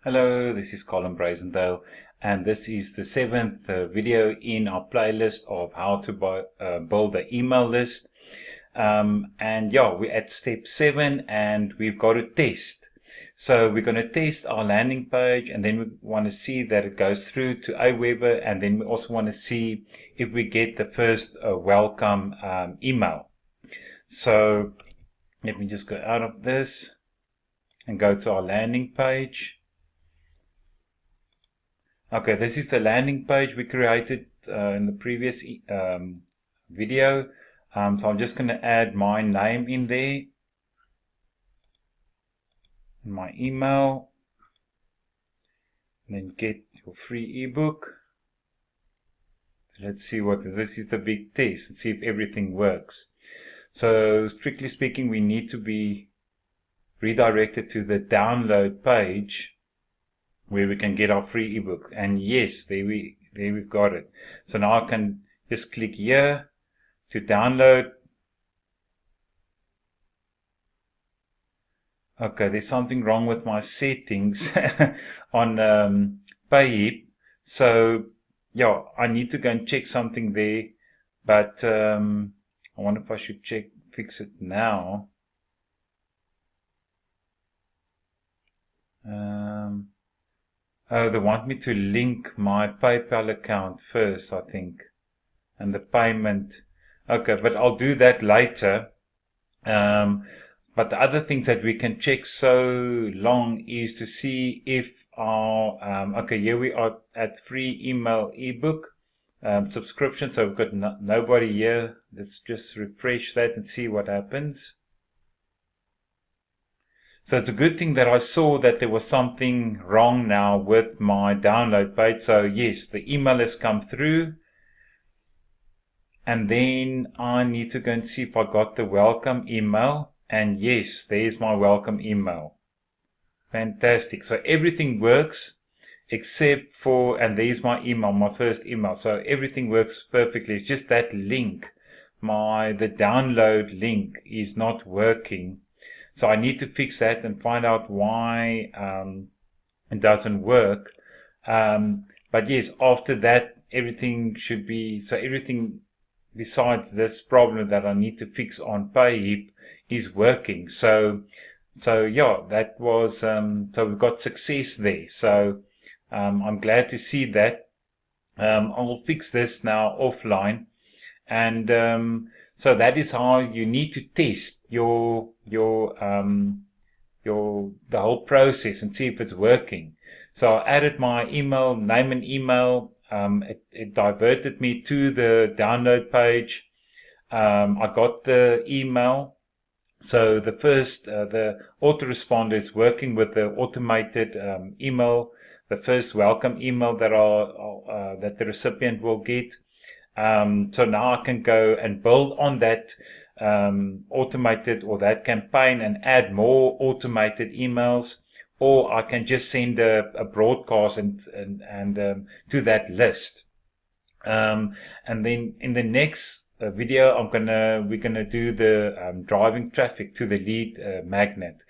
Hello, this is Colin and this is the seventh video in our playlist of how to build an email list. And yeah, we're at step 7 and we've got to test. So we're going to test our landing page, and then we want to see that it goes through to Aweber, and then we also want to see if we get the first welcome email. So let me just go out of this and go to our landing page. Okay, this is the landing page we created in the previous video. So I'm just going to add my name in there, and my email, and then get your free ebook. So let's see what this is, the big test, and see if everything works. So strictly speaking, we need to be redirected to the download page where we can get our free ebook. And yes, there we've got it. So now I can just click here to download. Okay, there's something wrong with my settings on Payhip. So yeah, I need to go and check something there. But I wonder if I should fix it now. Oh, they want me to link my PayPal account first, I think, and the payment. Okay, but I'll do that later. But the other things that we can check so long is to see if our, okay, here we are at free email ebook subscription. So we've got nobody here. Let's just refresh that and see what happens. So it's a good thing that I saw that there was something wrong now with my download page. So yes, the email has come through. And then I need to go and see if I got the welcome email. And yes, there's my welcome email. Fantastic. So everything works except for, and there's my email, my first email. So everything works perfectly. It's just that link, the download link is not working. So I need to fix that and find out why it doesn't work. But yes, after that, everything should be, so everything besides this problem that I need to fix on Payhip is working. So yeah, that was, so we've got success there. So I'm glad to see that. I'll fix this now offline. And so that is how you need to test the whole process and see if it's working. So I added my email, name and email. It diverted me to the download page. I got the email. So the first, the autoresponder is working with the automated email, the first welcome email that the recipient will get. So now I can go and build on that automated or that campaign and add more automated emails, or I can just send a broadcast and to that list. And then in the next video, we're gonna do the driving traffic to the lead magnet.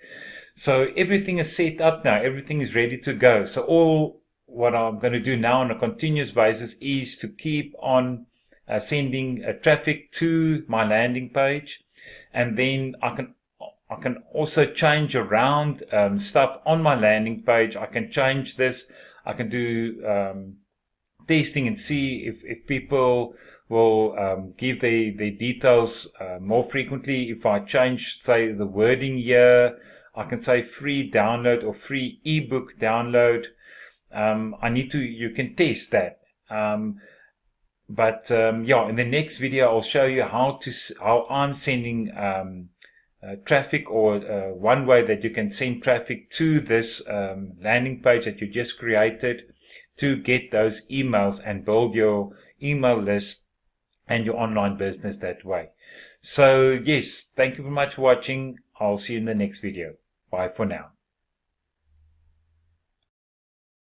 So everything is set up now. Everything is ready to go. So what I'm going to do now on a continuous basis is to keep on sending traffic to my landing page, and then I can also change around stuff on my landing page. I can change this. I can do testing and see if people will give their details more frequently. If I change, say, the wording here, I can say free download or free ebook download. You can test that. Yeah, in the next video, I'll show you how I'm sending traffic, or one way that you can send traffic to this landing page that you just created to get those emails and build your email list and your online business that way. So yes, thank you very much for watching. I'll see you in the next video. Bye for now.